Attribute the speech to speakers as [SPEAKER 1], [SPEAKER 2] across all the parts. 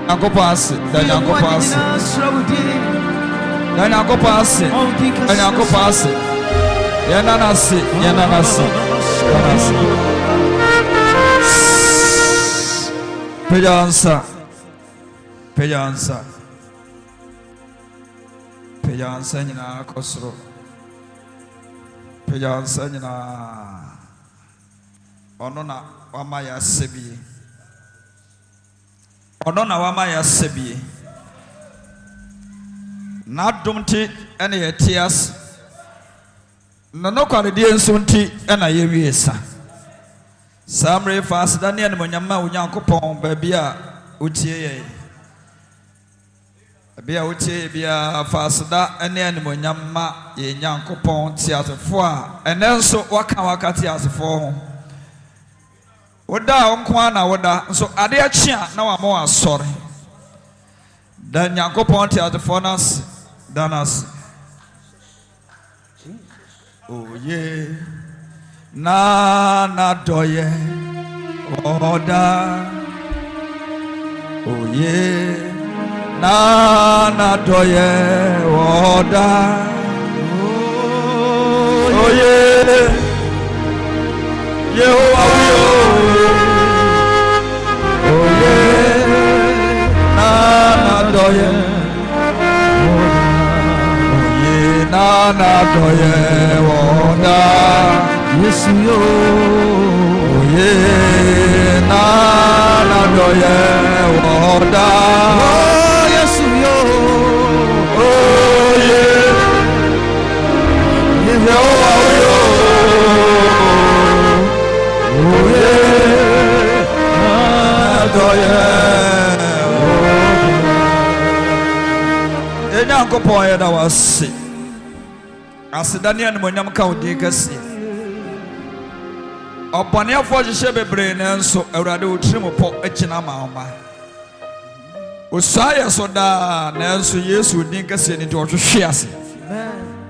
[SPEAKER 1] Yanko pass, the Yanko pass, the Yanko pass, the Yanko pass. Yananasi, Yananasi, Pejansa, Pejansa, Pejansa, Nina Kosro, Pejansa, Nina Onona, Wamaya Sebi, Onona Wamaya Sebi, not dumpty any tears. No quality and sunti and I hear some ray fast than the Monyama Uyankopon, Babia Utie. Bia Utie, Bia Fasda, and the Monyama, Yankopon, Theatre 4, and then so Wakawakati as a form. Oda Onkwana, Oda, so Adia Chia, now I'm more sorry. Then Yankopon Theatre 4 us, than us. Oh yeah, na doye, oda. Oh yeah, na doye, oda. Oh yeah, Yehovah. Oh yeah, na doye. Na doye woda Yesu yo ye na doye woda Yesu yo ye yo ye na doye woda Enyankopon ye da wase as Daniel Monyam County Cassi. Upon your fortune, brain and so a rather trim of pop a chinama. Usaya soda, Nancy, yes, would think us into a shares.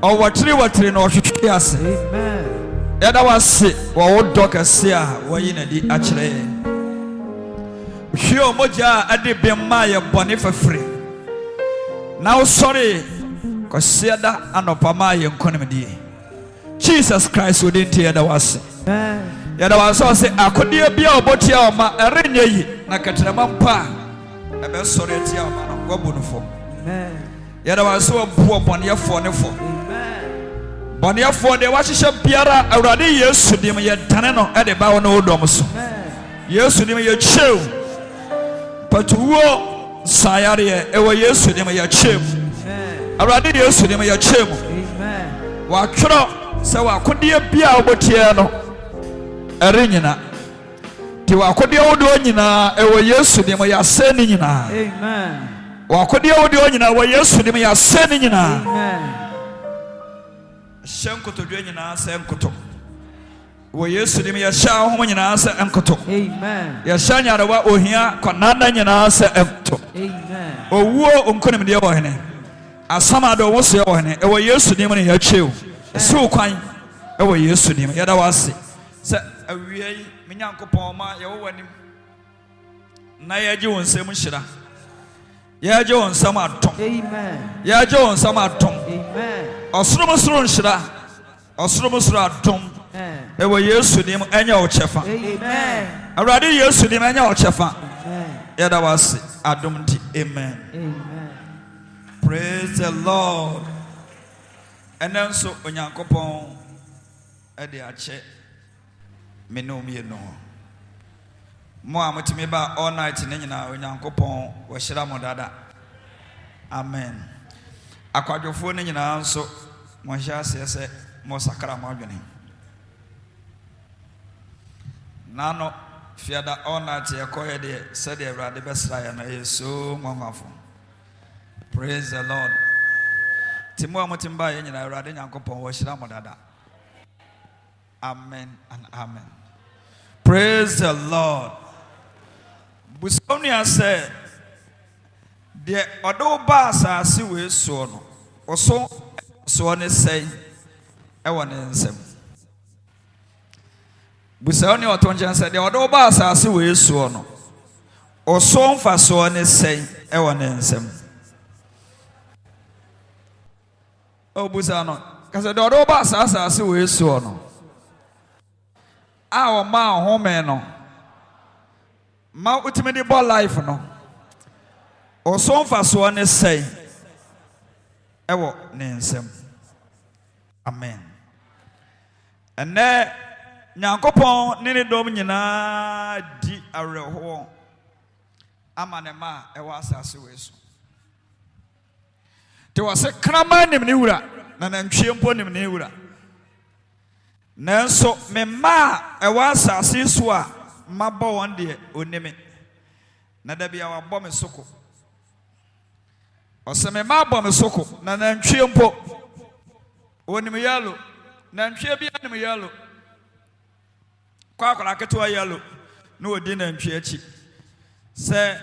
[SPEAKER 1] Or what three or three or shares. Yet I was sick, or old doctor seer, where in a di actually. Sure, Moja, I did be my bonnet for free. Now, sorry. Consider an opama economy. Jesus Christ wouldn't hear the was. Yet I was also say, I could be a botia, my arena, Nakatampa. I best sorry at your man, Wabunfo. Yet I was so poor upon your phone. Bonia for the Washington Piara, already yes to them yet Tanano at the Bow no domus. Yes to them your chill. But who Sayaria, ever yes to them your chill. Already used to them your chim. What so I could be a Botiano Arena. To I could be old Donina, and we used to them your sending in. Amen. What could the old Donina were used to them your sending in. Shanko to Donina, Sankoto. We used to them your shower home in answer and Koto. Amen. Yashanya, or here, Conanda in answer and Koto. Amen. O war on Conamidione. Asamado was your one, and we used to them in your chill. So kind, and we used to them. Yet I was said, a really Minyanko Poma, your wedding. Naya Jones, Semushira. Ya Jones, some at Tom. Amen. Ya Jones, some at Tom. Amen. Or Srumusrun Shira, or Srumusra Tom. And we used to them and your chefa. Amen. Already used to them and your chefa. Yet I was Adumti. Amen. Amen. Praise the Lord. And then so when you go upon a check, me know me no. More much me about all night in Nina when you go upon Washiramodada. Amen. A quadrophone in answer, Monsha says, Mosakara Margany. Nano, fear that all night you call it, said they were the best lion, and so wonderful. Praise the Lord. Timo Mutimba in a radin uncle Washiramodada. Amen and amen. Praise the Lord. Busonia said, the other bars are see with son, or so on is saying, I want to say. Busonia Tonjan said, the other bars are see with son, Oso mfaso ne sei ewo ne nsem. Obusa no kase de odo ba asase we so no. A o ma home no. Ma utime de bo life no. Oso mfaso ne sei ewo ne nsem. Amen. Ene Nyankopon ne dom nyina di areho amanema ewa asase we so. Te wase krama nim ne wura na nantwie mpo nim ne wura. Nanso me ma ewa asase so a mabɔ won de onime. Na da bia wa bɔ me soko. Ose me ma bɔ me soko na nantwie mpo onim yalo. Nantwie bia nim yalo. Kwa kwa ketewa yalo no odi nantwie achi. Se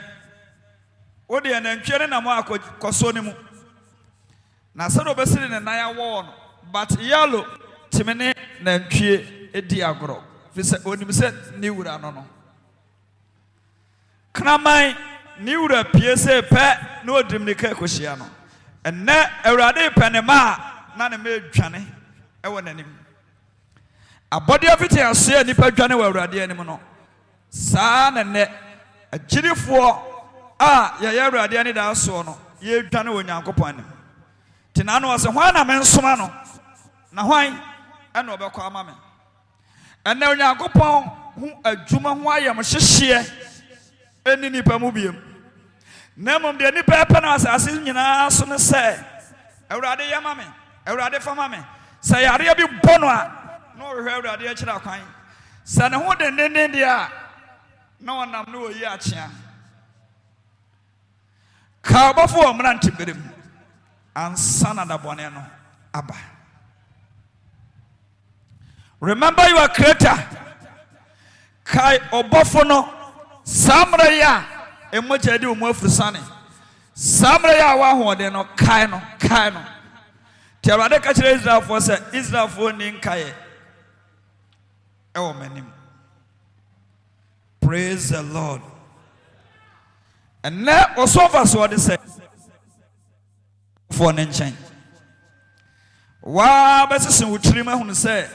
[SPEAKER 1] odi nantwie ne na mo akoso ne mu. Na se do besiri ne nan awo no but yalo timene nantwie edi agoro. Fi se onim se ni wura no no. Kramai ni wura pie se pe no odim ne ka kohyia no. Enne awurade penema na ne me dwane ewo nanim. Abodi afiti ase nipa dwane wa awurade anim no. Saa na ne agirifo a ye awurade ani da so no ye dwane wo Nyankopɔn anim. Tina no wase hwan na me nsoma no. Na hwan ene obekɔ ama me. Ene Nyankopɔn hu adwuma hu ayam hyehye eni nipa mu biem. Na mom de nipa epe na asase nyina so ne se awurade yama me, awurade fama me. Sa yare bi bono a no hwehwe awurade akira kwan. Sa ne ho denden dia na wonam no oyi akyea. Ka obofo omrante berem. Ansana da bone no aba. Remember your creator. Kai obofo no samra ya emoja di omu afusane. Samra ya wa hoode no kai no. Ti awade ka kire Israel for say Israel for ni nkaye. Ewo manim. Praise the Lord. And now osofa so de say for nenchen. Wa besisen wutiri ma hunu say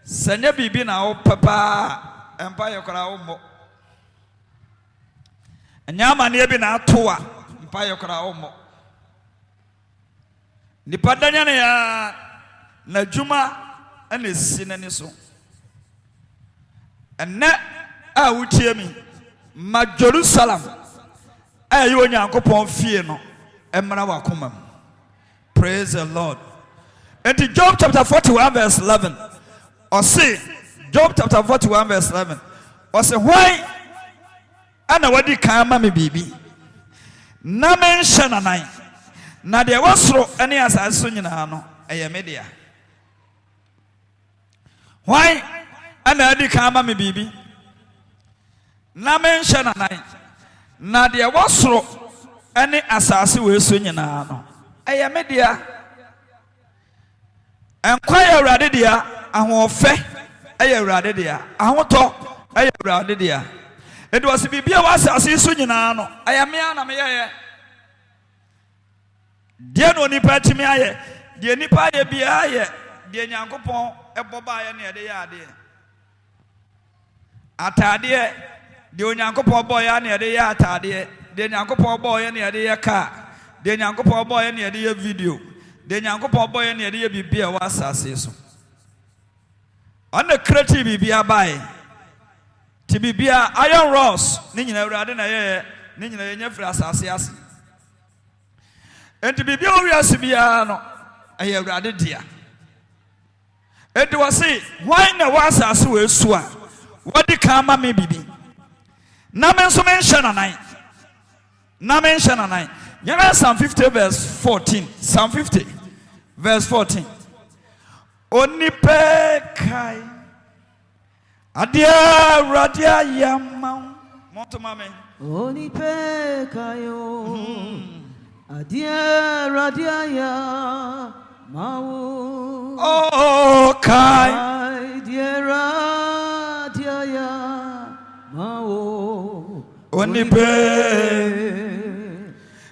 [SPEAKER 1] sanya bibi na wo papa empire kora wo mo. Anyama ne bi na atoa empire kora wo mo. Nipa danya ne ya na dwuma ene si nani so. Enne a wutie mi ma Jerusalem ayi Onyankopɔn fie no emra wakoma. Praise the Lord. And in Job chapter 41 verse 11 or say Job chapter 41 verse 11 or say why ana wadi kan ma me bibi na mention anan na de wasoro ene asase so nyina no eye media. Why ana wadi kan ma me bibi na mention anan na de wasoro ene asase we so nyina no eye media. Enkwaya awurade dia ahofe eye awurade dia ahoto eye awurade dia edu wase bibia wasase so nyina no ayamea na meyeye die no nipa timi aye die nipa aye bia aye die Nyankopɔn eboba aye na yede ya ade atade die Onyankopɔn boy ya na yede ya atade die Nyankopɔn boy ya na yede ya ka die Nyankopɔn boy ya na yede ya video de Nyankopɔn boy na yede bibia wa asase so ana creative bibia bai ti bibia iron rods ni nyina awurade na ye ni nyina ye nyafra asase ase enti bibia o wiase bia no aye awurade dia enti wase why na wa asase we su a wodi kan ma me bibi na men so men hye na nan Yanga Psalm 50 verse 14. Psalm 50 verse 14. Onipe kai adia radia yamau moto mame onipe kayo adia radia ya mau oh kai dia radia ya mau onipe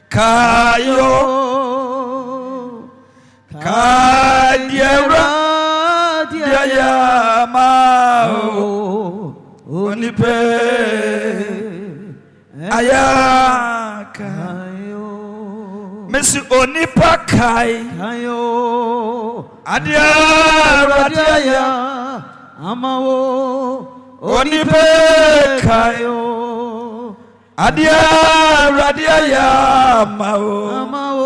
[SPEAKER 1] kayo kadiera diaya mao onipe ayaka Messi onipa kayo adiara diaya amao onipe kayo adiara diaya amao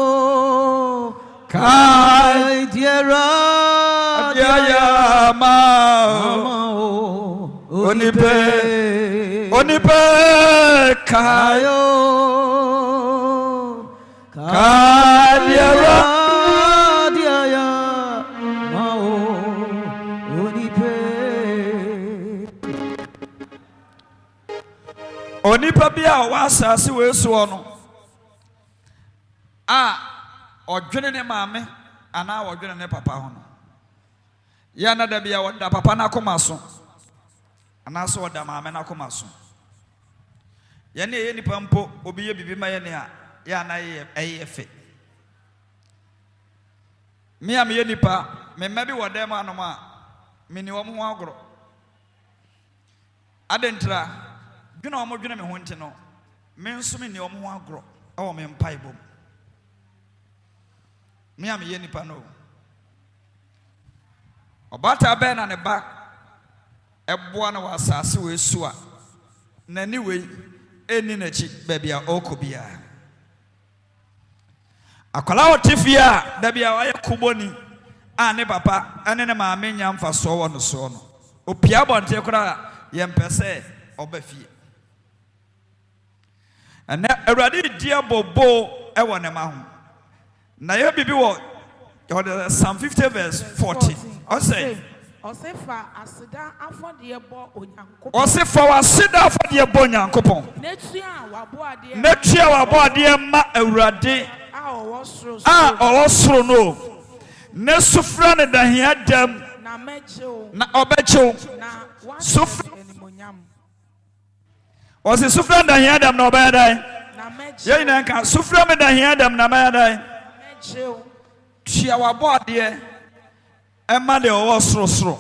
[SPEAKER 1] kai diara diaya amao onipe kayo kadiara diaya amao onipa bia wasase we so no odwene ne maame ana odwene ne papa ho no ya na da bia woda papa na koma so ana so woda maame na koma so ya ne ye nipa mpo obi ye bibi ma ye ne a ya na ye eyefe me am ye nipa me mabi woda ma no ma me ni wo ho agoro adentra dwene o mo dwene me ho nti no me nso me ni o mo ho agoro e wo me mpai bom me am ye nipa no obata be na ne ba eboa na wasase we su a na ni we eni na chi ba bia okobia akwala otifia da bia wa ye kuboni ne papa ene ne maame nya mfa so wo no so no opia bonte kora ye mpese obafie ene awrade dia bobo e wo ne ma ho na ye bibi wo Psalm 50 verse 14
[SPEAKER 2] Osefa asida afode bo onyankopon
[SPEAKER 1] Osefa wasida afode bo onyankopon netua wabo ade ma awrade owo soro no ne sufra ne dahia dam na obechew sufra Ose sufra dahia dam na obedai ye na nka sufra me dahia dam na obedai tia wabo ade Emma de owo soro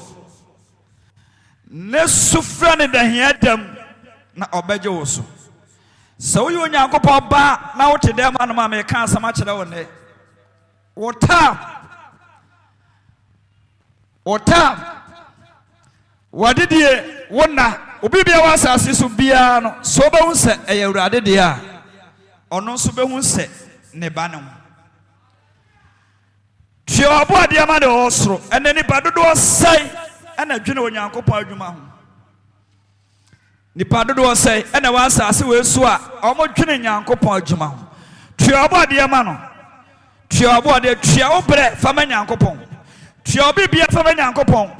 [SPEAKER 1] ne sufra ne dahia dam na obeje wo so so yo nyankopon ba na wote dem anu ma me ka asama kire wo ne wota wadidie wona obi bia wasase so bia no so be hu se eyawurade de a ono so be hu se ne ba ne Tio abo ade ma de osoro ene nipa dodo sai ena dwene onyankopon adwuma ho nipa dodo sai ena wasase we so a omo dwene nyankopon adwuma ho tio abo ade ma no tio abo ade tua obre fama nyankopon tio obi bia fama nyankopon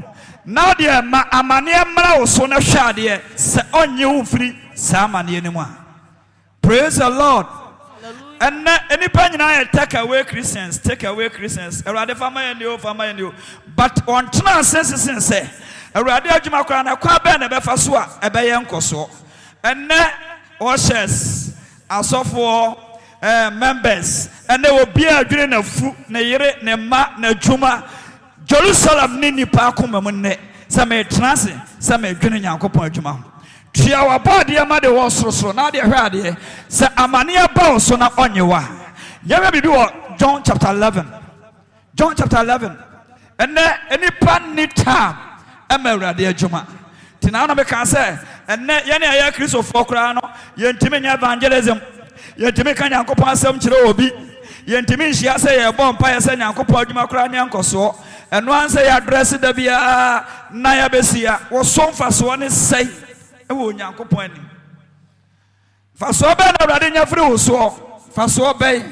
[SPEAKER 1] na de ma amane mra wo so na hwa de se onye wo firi sa amane ni mu a praise the Lord. And any panyina take away Christians. Erade fama yendio. But on trans say erade adwuma kra na kwa be na be fa so a ebe ye nkoso. And ushers asofo members and they will be adwene na fu na yere na ma na dwuma Jerusalem ni nipa akoma mu ne se me trans se me dwene nyankopon adwuma. Tia wa body ama de wo soro na de hwa de se amane ba so na onyewa ya bibi wo John chapter 11 and any pan ni time emerade adwuma tina na be kan se enne ye na ya Christopher kra no ye ntimi nya evangelism ye ntimi kan yankopon asem kire obi ye ntimi nhia se ye bo mpa ye se yankopon adwuma kra ne ankoso eno an se ya address da bia na ya besia wo so mfaso ne sei wo nyankopon ani faso be na awrade nya firi wo so faso be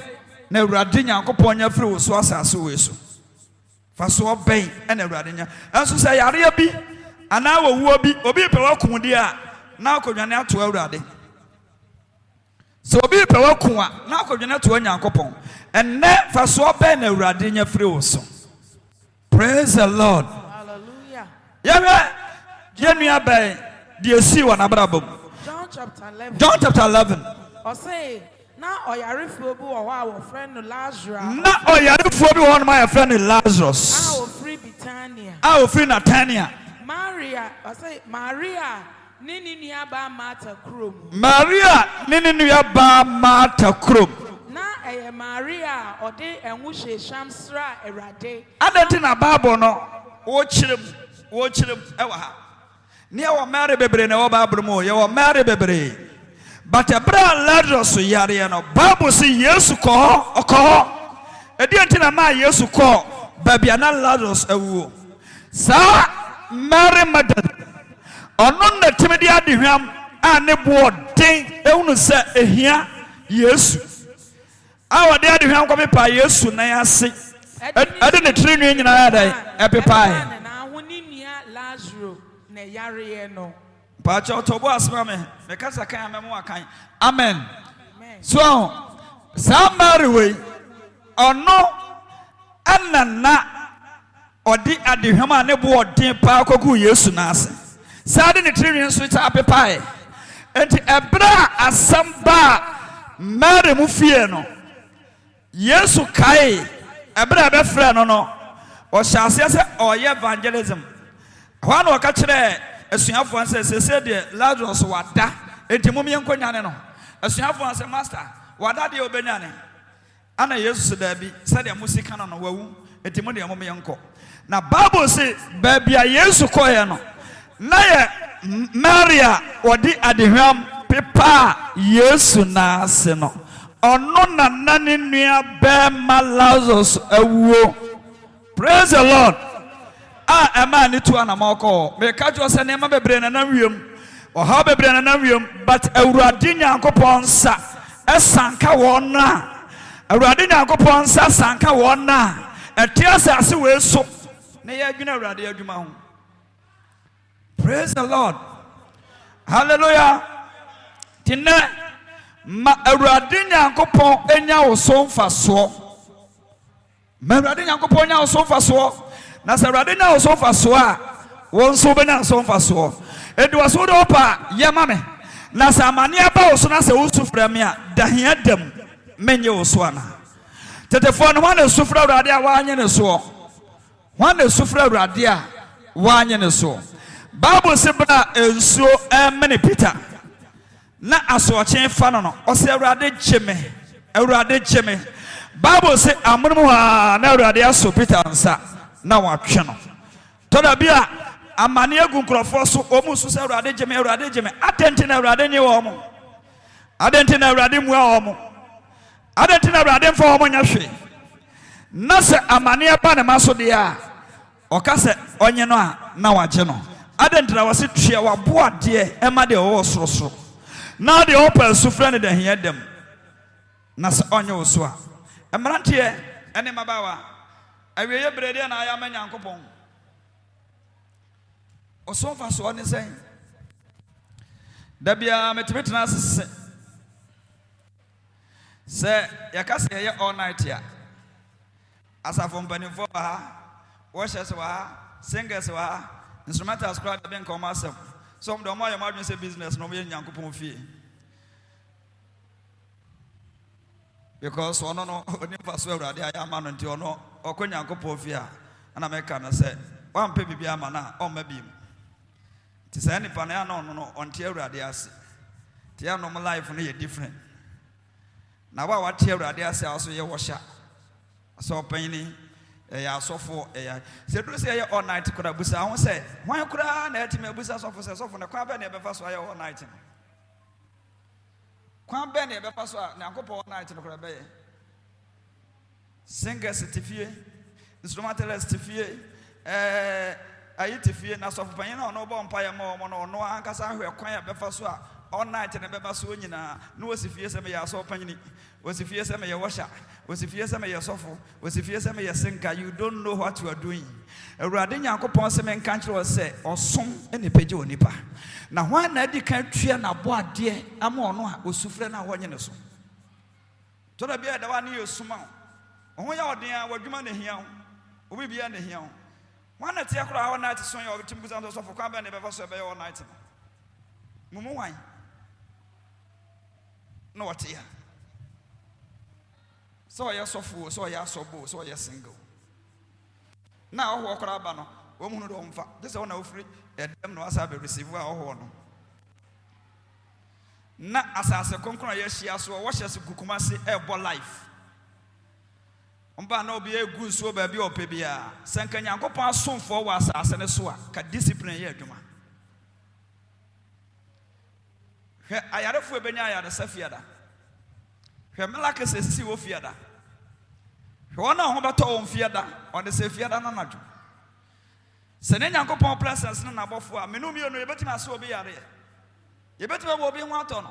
[SPEAKER 1] na awrade nyankopon nya firi wo so asase we so faso be na awrade nya enso se yare bi ana wo wuo bi obi pe wakun di a na akodwane ato awrade so obi pe wakun a na akodwane ato nyankopon enne faso be na awrade nya firi wo so praise the Lord. Hallelujah. Yenua be de si wa na brabom
[SPEAKER 2] John chapter 11.
[SPEAKER 1] John chapter 11.
[SPEAKER 2] Or say, now oyarefo bi wo our friend Lazarus.
[SPEAKER 1] Na oyarefo bi wo my friend Lazarus.
[SPEAKER 2] Our free Bethania.
[SPEAKER 1] Our free Nathania.
[SPEAKER 2] Maria, I say Maria, nini nuaba Martha krom.
[SPEAKER 1] Maria nini nuaba Martha krom.
[SPEAKER 2] Na Maria ode enwu shamsra erade.
[SPEAKER 1] Adenti na Bible no wo chirem ewa ha. Ne wo Mary bebre na wo Bible mo ye wo Mary bebre. But Abraham Lazarus yare no Bible say Yesu ko okọ. Edi na ma Yesu ko babia na Lazarus awuo. Sa Mary Magdalene ono na timidi adehwam a ne bo den ehunu se ehia Yesu. Awa de adehwam ko mepa Yesu na yase. Ade ne tiri nwe nyina ya dai epepai.
[SPEAKER 2] Na honi nua Lazarus na yare no.
[SPEAKER 1] Pacha otobo asma me kasa kan amemo akan. Amen. So sa Mary we ono anana odi adehwam a ne bo den pa kogu Yesu na ase. Sa de ne tiri nwe so ta apepai. Enti ebra asamba Mary mu fie no. Yesu kai ebra be frɛ no o hyase sɛ ɔyɛ evangelism hɔ na ɔka kyerɛ asuafo sɛ de Lazarus wada enti mum yɛnkɔ nyane no asuafo sɛ master wada de obɛnyane ana Yesu da bi sɛ de musika no wawu enti mu de mum yɛnkɔ na Bible sɛ baabi a Yesu kɔɛ no na yɛ Maria ɔdi adehwam pepa Yesu na ase no ono na nani nua bema Lazarus awuo. Praise the Lord. Ema ni tu anamako me ka jo se nema bebre na nawiem o ha bebre na nawiem but awurade Nyankopɔn sa esanka won na awurade Nyankopɔn sa sanka won na eti asase we so na ye adwuna awurade adwuma ho. Praise the Lord. Hallelujah. Tinne ma awurade Nyankopɔn enya wo so mfaso. Ma awurade Nyankopɔn enya wo so mfaso. Na se awurade enya wo so mfaso a won so benya so mfaso. Edi wo so do pa ye ma me. Na se amane aba wo so na se wo sufra me a dahia dam menye wo so ana. Tetefo no wana sufra awurade a wanye ne so. Wana sufra awurade a wanye ne so. Bible se bra ensuo emene Peter. Na asoche fa no o se awurade gyeme Bible say amunmu ha na awurade aso Peter nsa na watwe no to da bia amane agu nkrofo so o mu so se awurade gyeme atenti na awurade nyi wo mo adenti na awurade mu a wo mo adenti na awurade mfa wo mo nya hwe na se amane aba ne maso de a o ka se onye no a na wagye no adenti na wose tue wa boade e ma de wo sorosoro. Now the open suffer the hear them. Nas on your swa. A marantie, and a mabawa. I will be ready and I am a yankopon. Or so far, so on the same. Dabia metropolitan say, Yakasi here all night here. As a from Benifo, washers were, singers were, instrumentals crowd being commercial. Some do my emergency business no me Nyankopon fie. Because ono no oni faso awurade ayama no nti ono okọ Nyankopon fie a na meka na say wan pe bibia ama na o ma biem. Ti say nipa na no no onte awurade ase. Ti ya no life no ye different. Na wa te awurade ase aso ye wosha. So panini ya sofo ya se do se ya all night kura busa ho se hwan kura na eti me busa sofo se sofo na kwa be na be fa so ya all night kwa be na be fa so na Nyankopon all night no kura be singer certificate instrumentalist certificate ayitifie na sofo panyin na ono bo mpa ya ma omo no ono ankasa ahwe kwan ya be fa so all night na be ba so nyina no wasifie se me ya so panyin wasifie se me ya washa wasifie se me ya sofo wasifie se me ya sinka. You don't know what you are doing. Awurade Nyankopon se me nka kire se osom ene pege onipa na hwan na di kan tua na bo ade ama ono a osufre na wonye ne so to da bia da wa ne yosuma ho ya odin a wadwuma na hia ho obi bia na hia ho hwan na tia kro ha na ate so ya otimbuza so sofo kwa ba ne be fa so be all night mumu wan no what here. So you're so full, so you're so bold, so you're single. Now walk around banner. Woman don't fa. This one of free. Them no as have receive our horn. Na as a conqueror, yes, she has so watch as Kukumasi airborne life. Umba no be a good so baby or pebia. Sankanya go pass soon for was as an aswa. Ka discipline ye juma. I had a few benya the Safiada. Her Malaka says, see what fiada. One of her told fiada on the Safiada Nanaju. Senanya go pon presence na above for menumi no yebeti na so be yare. Yebeti we will be one ton.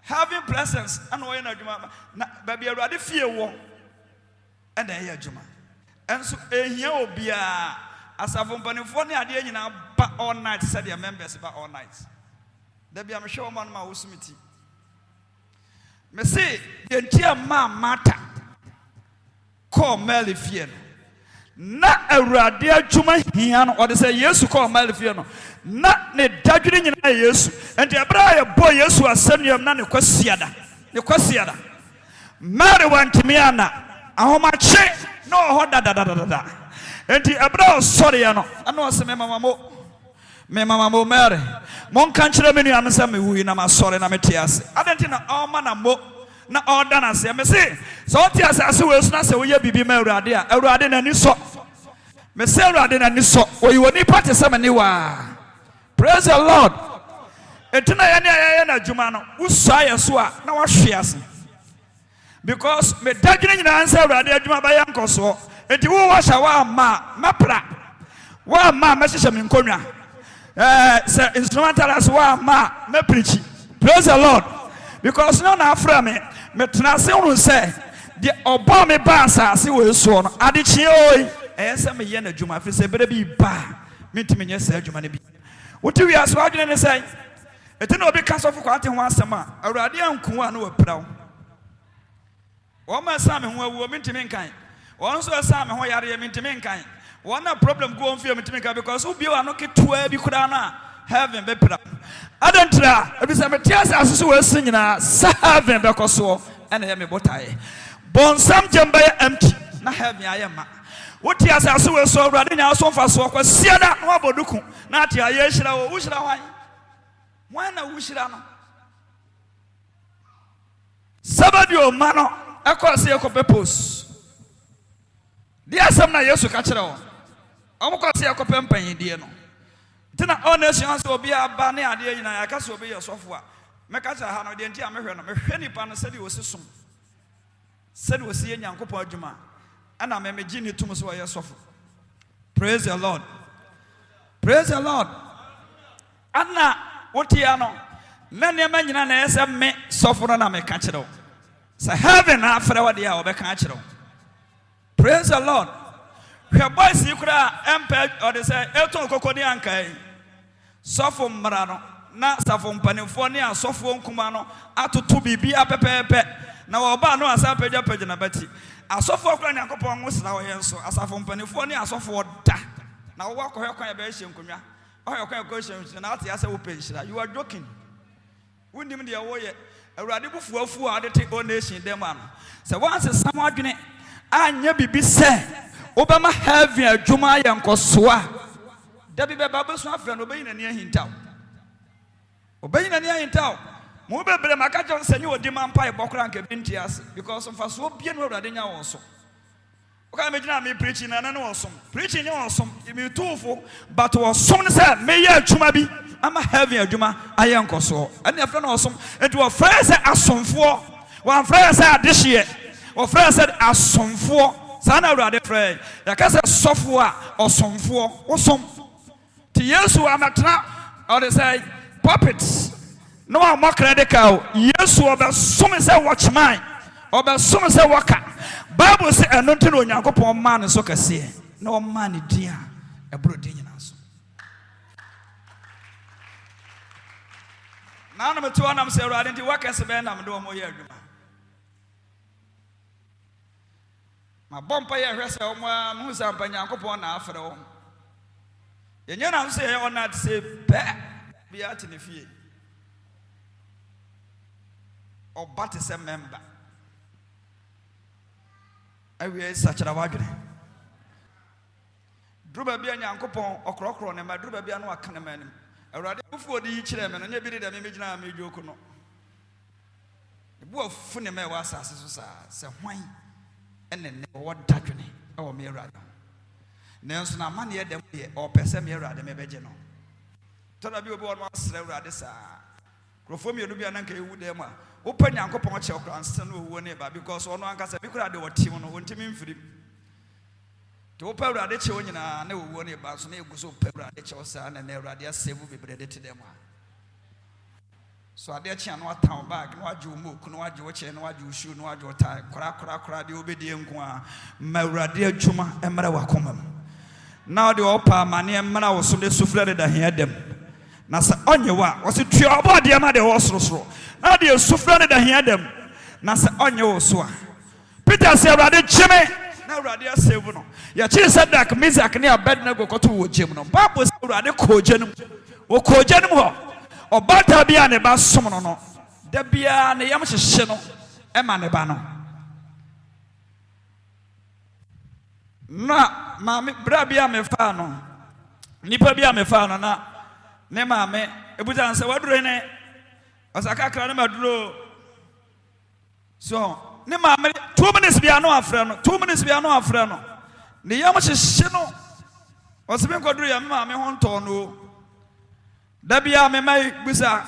[SPEAKER 1] Having presence and we na djuma na baby awurade fie wo and then here djuma. Enso ehia obia asafo mpanifo ne ade nyina ba all night said their members ba all night. There be am sure man ma usumiti. Me say the entire man matter. Call Mary fie no. Na awurade adwuma hia no ode say Yesu call Mary fie no. Na ne dadwene nyina Yesu. Enti abra ye boy Yesu asanuam na ne kwasiada. Ne kwasiada. Mary wantimi ana ahomache no ho da. Enti abra sorry no. Ana o se me mama mo Mary. Mon kan kire me nuam se me wu na ma sorry na me tiase. Adenti na o ma na mo na order na se me say so tiase ase we su na se we ye bibi ma awurade a awurade na ni so. Me say awurade na ni so. O yi woni party se me ni wa. Praise the Lord. Etina ya na adwuma no usua ye so a na wa hwe ase. Because me dadwene nyina ansa awurade adwuma ba ya nkoso. Enti wo wa sha wa ma mapra. Wa ma mehye me nkonwa. Say instrumentalist wa ma me preach. Praise the Lord. Because no na afra me tena se unu say the oba me ba asase we so no ade chie oi se me ye na adwuma fi se bere bi ba mentimi nye se adwuma ne bi wotu wi aso adwene ne say ete na obi kaso fo kwate ho asem a awurade anku a na wapirawo o ma sa me ho awu mentimi nkan won so sa me ho yare mentimi nkan won na problem go on fi mentimi nkan because obi wa no ketua bi kura na heaven be pira adantra ebi se me tiasa aso we sinyina sa heaven be koso ena ye me botae bonsam jemba empty na heaven ayema woti aso we so awurade nya so mfa so kwa siada no aboduku na ati aye hira wo hira hwan na wo hira no sabadio mano ekose ekopepos dia sam na Yesu ka kire wo omukose ekopempan die no tina honest chance obi aba ne ade nyina ya kase obi yesofo a meka cha ha no de ntia mehwe no mehwe nipa no sedi osisom sedi osi nyankopon adwuma ana memeji ni tum so yesofo. Praise the Lord. Praise the Lord. Ana wotia no na ne ma nyina na ese me sofo no na meka kire wo sa heaven na afre wode a obeka kire wo. Praise the Lord. Hwe boys yikura empe or they say eto kokoni ankai sofo mra no na safo mpanimfo ne asofo nkuma no atoto bibia pepepe na wo ba no asa pagya na bati asofo akura nyankopon ngo sra wo yenso asafo mpanimfo ne asofo da na wo akɔhwe kwan be hye nkonwa ɔhwe kwan ko hye na ate asa wo penhyira. You are joking. Wundim de wo ye awurade bufu afu a de te o nation dem ano se once some adwene anya bibi se obama heaven adwuma ya nkosoa dabi be baba so afra no obeyin na ahintaw obeyin na ahintaw mo bebre maka je se nyi odi mampa e bokra nka binti ase because mfaso obie no awurade nya won so o ka imagine me preaching na na won so preaching nya won so me tufo but won so ne se me ya adwuma bi ama heaven adwuma aye nkoso ene afra na won so enti wo fra se asomfo wan fra se adehye wo fra se asomfo sana awurade frɛ ya ka sɛ sɔfo a ɔsomfo wosom ti Yesu amatena or they say puppet no amokra de ka Yesu obesom sɛ watchman obesom sɛ waka Bible say eno nti no Onyankopɔn ma ne so kase na o ma ne dia ebro de nyina so na na meto anam sɛ awurade nti waka sɛ bɛ na me do mo yɛ adwuma ma bompa ye hwese o mo hu sampa nyankopon na afre o yenye na so ye ona te se be bia te ne fie or but is a member. I will such a wagon. Druba be an yankopon or crocron and my druba be an wakaman. A radio for the chairman and every day the image now made you know. The boy funny me was as a wine and then what touching or me rather. Nelson, a man yet them or Pessemia, the Mebejano. Tell you about one slave this. Crofomia to be an uncle who them open Uncle Poncho and stand who neighbor because one can say, because I do what Timon won't him free. To open the children, I know one about so many goes open the children and their radius save will be breaded to them. So I dare chan what town back, no you mook, no you watch, no you shoot, no you tie, crack, the obedient qua, my radia chuma, and Marawakomam. Now the opa mania mana was so they souffled that he had them. Nasa onyewa was it your body ama de was now they souffled that he had them. Nasa onyo so. Peter said rather Jimmy. Now radia sevuno. Ya chi said that Mizak near bed na go to Jimno. Bible said rather cogenum. O cogenum or bata biane bas somono. Debia ne yamsh sheno. Emanebano. Na mami brabia me fa no nipa bia me fa no na ne mame ebuja nse waduro ne osaka kra ne maduro so ne mame 2 minutes bia no afra no 2 minutes bia no afra no ne yam hyehye no osebe nkoduro ya me mame ho nto no da bia me mai busa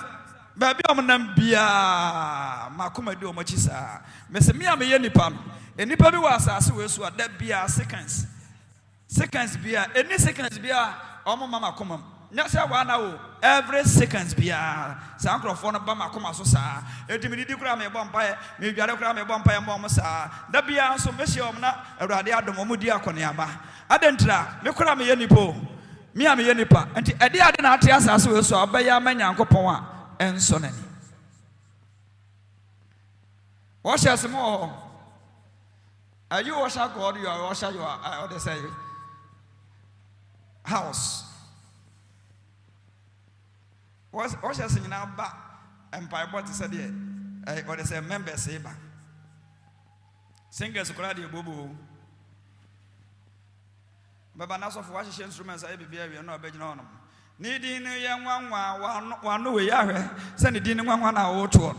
[SPEAKER 1] ba bia omnam bia makomadi o machi sa me se me am ye nipa no enipa bi wa asase we so da bia seconds bia any seconds bia omo mama komam nya se wa na wo every seconds bia sa ankrofo no ba makoma so sa edimi di kura me bo mpae me dware kura me bo mpae mo sa da bia so me hye om na awurade adom mo di akone aba adentra me kura me ye nipo me am ye nipa enti ade ade na ate asase we so abaya manyankopon a enso nani what shall some are you washer God? You are washer. You are. What they say? House. What's saying now? Back. Empire. What is said here? What they say? Members say back. Singers who cry the bobo. Baba naso for washing instruments. I be we are not begging on them. Needing a young one way. Send it in one hour to.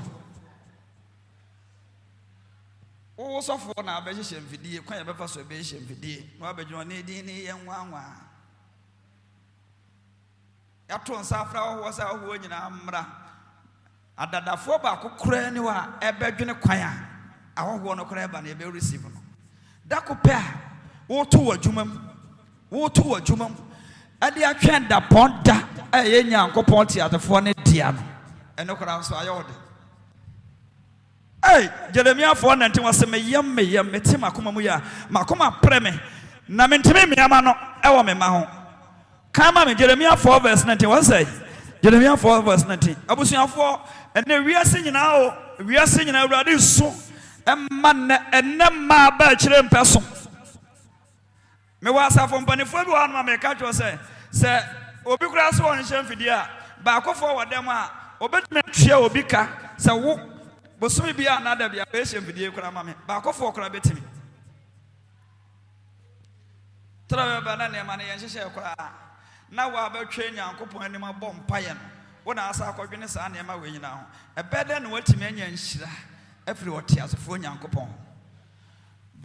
[SPEAKER 1] Oh, so for now, Belgian video, quite a better Belgian video. No, but you need any young one. After Safra was our word in Amra. At that 4 back, Ukraine, a Belgian choir. I won't want to grab and be receiving. That could pair. Woe to a jumum. And the account that ponta a young coponti at the phone, Diana. And no crowds I ordered. Hey, Jeremiah 4:19 was me yam metima kumamuya makoma preme na mentime me ama no ewo me ma ho kama me Jeremiah 4:19 was say Jeremiah 4:19 abusuafo ene wiase nyina awurade so emma enema ba kire mpeso me wasafo mpanifo bi wa no me ka twa say obi kura so won hye mfidi a ba akofo wodem a obetime twa obi ka say wo Bosumi bia another bia patient video kura mame ba akofo kura betimi trabe bana ne ma ne yenhye kura na wa ba twa nyankopon anim abom paye no wona asa akodwene sa ne ma we nyina ho ebede ne watimi anya nhira afiri wote asofo nyankopon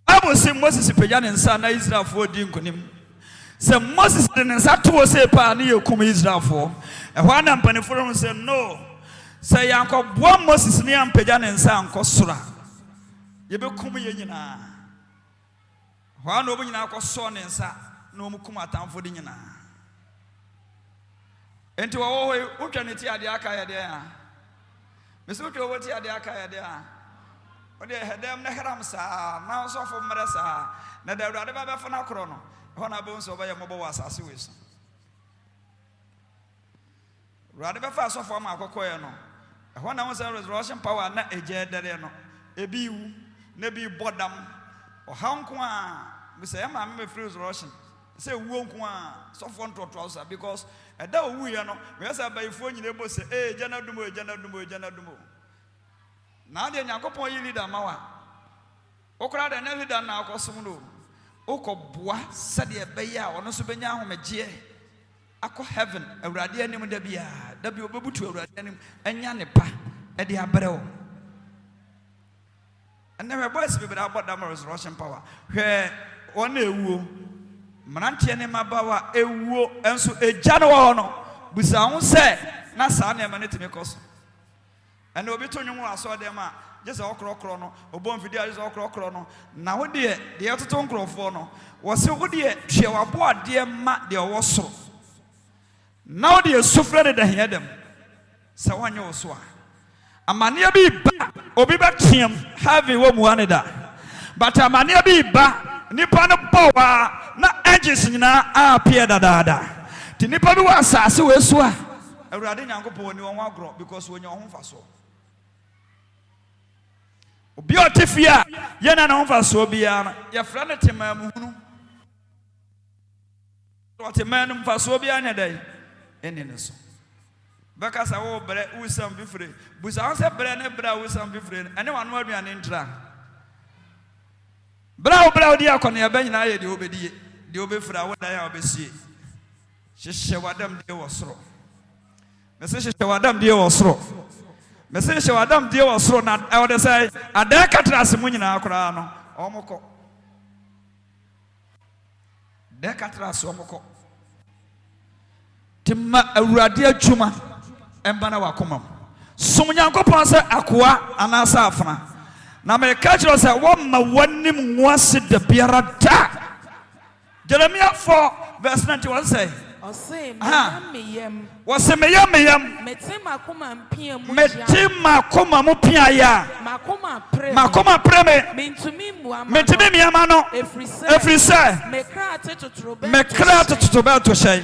[SPEAKER 1] Bible say Moses pagya ne nsa na Israelfo di nkonim say Moses de ne nsa to say pa na yekum Israelfo ehwa na mpanifo no say no. Say Uncle Boa Moses near Pejan and San Cosura. You be come yena. One over in our son and sa no mukuma for dinner. And to all who can it at the Akaya there. Miss Uto, what at the Akaya there? But they had them Neharamsa, now so for Marasa, neither rather for Nacrono, Hona bones over your mobile was as Swiss. Rather fast off for Marco Coyano. When I was a resurrection power, not a jet that a bew, nebi bodam, or Hong Kong, we say, I'm a free resurrection. Say, won't so fun to trouser because a dog we are not, we are by phone, you never say, eh, Jana Dumo. na de Nyankopon yi leader ma wa okra de na leader na akosum do okobua sade ebeya ono so benya ahomegye akọ heaven awurade anim da bia obebutu awurade anim enya ne pa e de abrewo and never boys be about that resurrection power hwe wona ewuo mrantie ne mabawa ewuo enso egya no no busa ho se na saa na ema ne timi koso ene obi to nwumu aso dem a jese okrokro no obon fidi a jese okrokro no na wo de toto nkrofo no wo se wo de hwe wabo ade ma de wo so na wo de sufre de hia dem se wanye wo so a amane bi ba obi ba tiam have wo mu aneda but amane bi ba nipa no bowa na edges nyina apia dadada ti nipa bi wa asase we so a awurade Nyankopon ni won agro because wonya ho fa so obi otifia ye na ho fa so bia na ye fra ne tema mu hunu to tema no fa so bia nya dai eni ne so baka sa wo bre usam fifre busa on se bre ne bra usam fifre ene wanu aduane ntra bra odi akone ya banyina ye de obedie de obefra wo dan ya obesie hyehyɛ wadam de wo soro mese hyehyɛ wadam de wo soro mese hyehyɛ wadam de wo soro na e wo de sai ada katras mu nyina akora no omokɔ de katras omokɔ timma awurade adwuma embana wakomam som Nyankopon se akoa anasa afana na me ka kiro se wo ma wanim nwase da biara da Jeremiah 4 verse 91 say
[SPEAKER 2] Ose meyam
[SPEAKER 1] wose meyam
[SPEAKER 2] metima
[SPEAKER 1] koma mu pia ya makoma preme
[SPEAKER 2] mentumi
[SPEAKER 1] miama no efrise mekra totoba to shay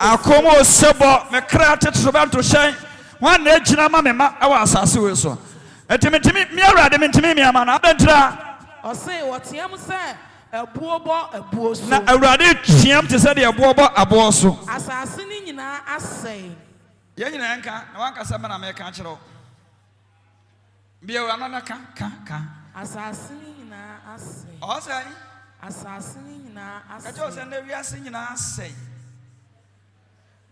[SPEAKER 1] akomo sebo mekra totoba to shay wan na gina ma mema awa asase we so etimitimi mi awrade mentimi miama no adentra
[SPEAKER 2] ose wotiam se ebuobo so
[SPEAKER 1] na awrade tiam te se de ebuobo abo so
[SPEAKER 2] asase ni nyina asai
[SPEAKER 1] ye nyina nka na wanka se na me ka kire bia wana na ka
[SPEAKER 2] asase ni nyina asai
[SPEAKER 1] osai
[SPEAKER 2] asase ni nyina asai
[SPEAKER 1] ka jo se na wiase nyina asai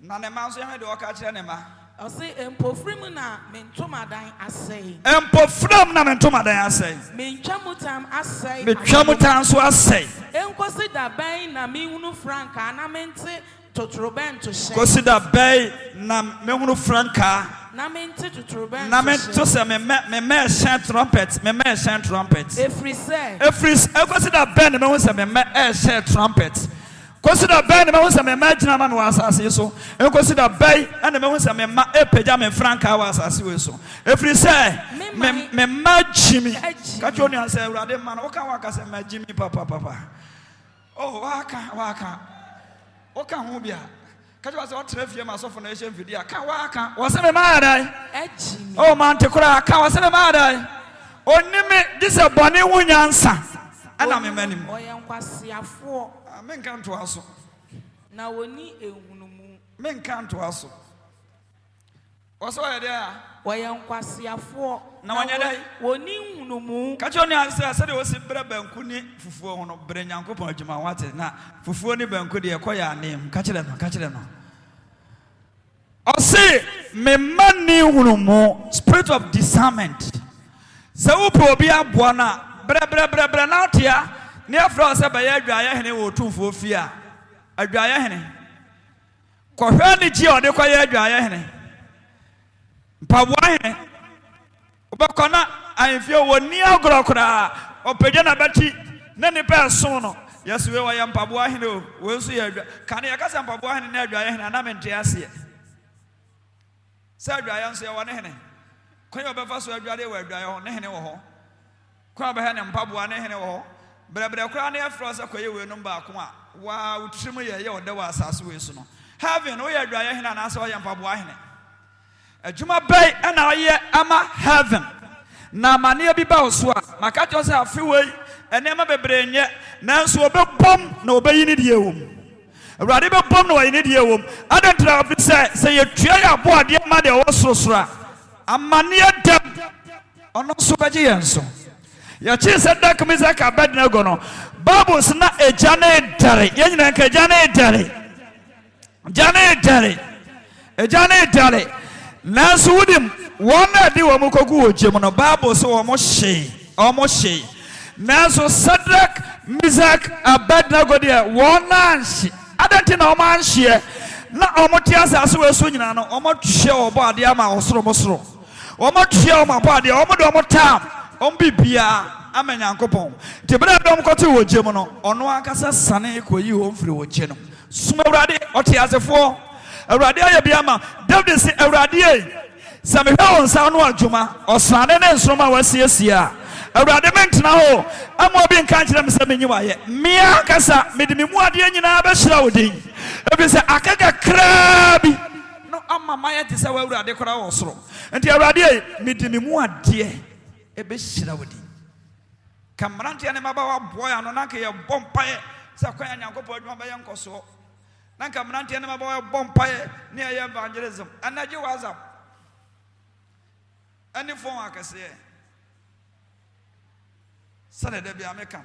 [SPEAKER 1] na ne ma so ya de o ka kire ne ma
[SPEAKER 2] ose empofrim na mentomadan asai
[SPEAKER 1] empofrim na mentomadan asai
[SPEAKER 2] mentwamutam asai
[SPEAKER 1] metwamutam so asai
[SPEAKER 2] enkosi da ban na mehunu franka na mente totrobento she
[SPEAKER 1] kosi da ban na mehunu franka
[SPEAKER 2] na mente totrobento
[SPEAKER 1] na mento se me chant trumpet me chant trumpet
[SPEAKER 2] efrise
[SPEAKER 1] kosi da ban na mehunu se me chant trumpet consider bay na me say me magina ma no asase so e consider bay na me say me ma epeja me franka wa asase we so every say me magimi ka cho ni answer urade ma no ka waka say magimi papa oh waka oka ho bia ka cho say o trafie ma so for na ehye video ka waka wo say me ma dai
[SPEAKER 2] agimi
[SPEAKER 1] oh man te kura ka wo say me ma dai oni me this a bone hu nyansa ana me manim
[SPEAKER 2] oyenkwasiafo
[SPEAKER 1] men kan to aso
[SPEAKER 2] na woni ehunumu
[SPEAKER 1] men kan to aso waso ya dia
[SPEAKER 2] oyenkwasiafo
[SPEAKER 1] na wanya dai
[SPEAKER 2] woni hunumu
[SPEAKER 1] ka cho ni ansa se de wosi bra banku ni fufuo ho no bra Nyankopon adwuma wate na fufuo ni banku de ekoya anem ka kire no osi me mani hunumu spirit of discernment se wo pro bi aboa na bra na otia ni afro se ba ya adwaye hene wo tumfo fia adwaye hene ko hwe ni ji ode ko ya adwaye hene mpabwa hene obakona anfio wo ni agrokra opedja na bati na ni person no yesu we wa ya mpabwa hene o wo nso ya adwa kan ya kasa mpabwa hene na adwaye hene na mente ase se adwaye nso ya wo ne hene ko ya obefa so adwaye wo adwaye ho ne hene wo ho ko abehene mpabwa ne hene wo ho Bra kra na afro sa koye we no ba ko a wa utrim ye oda wa asase we so no heaven we adwaye hena na asa we mpaboa hene adwuma bai na oye ama heaven na mane bi ba so a maka cho sa afi we enema bebre nye nanso obebom na obayi ni die wom awrade bebom na oyi ni die wom adantra bi se ye tua ya bo ade ma de wo sorosora amane dem ono so beje yenso ya chi Shadrach Meshach Abednego no Bibles na ejane dare yenyina nka ejane dare nanso wudim wona di wo mukogu ojem no Bibles wo mo hye nanso Shadrach Meshach Abednego de wona anhye adanti na o man hye na omote asase we so nyina no omotwe obo ade ama osoro mosoro omotwe omabo ade omodo omotam ombibia amenyankopon te bra dom kote wogye no ono akasa sane koyi ho mfiri wogye no suma awurade ote asefo awurade aye bia ma David se awurade e same hwe onsa no adwuma osane ne nsroma wasiesia awurade mentena ho amo bi nka kire me se menyi waye mia kasa medimi mu ade nyina ba hyira wodin ebi se akaga krabi no amma maya te se awurade kora wo soro enti awurade e medimi mu ade e be hyira wodin kamrantia ne maba wa boya no nanka ye bompae se kwanya nyankopɔ adwuma ba ye nkoso nanka kamrantia ne maba wa bompae ne ye evangelism anaje whatsapp ani phone akase sane de bia meka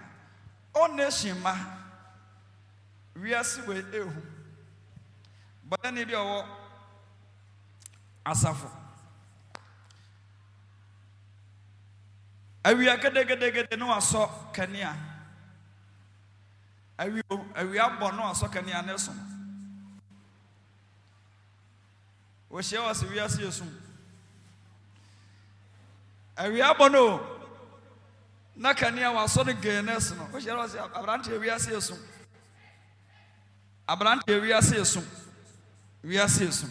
[SPEAKER 1] o nation ma wiase we ehu badani bia wo asafo awia gede no aso kania awia bo no aso kania ne so wo hye was wiase yesu awia bo no na kania waso de genes no wo hye was abrante wiase yesu wiase yesu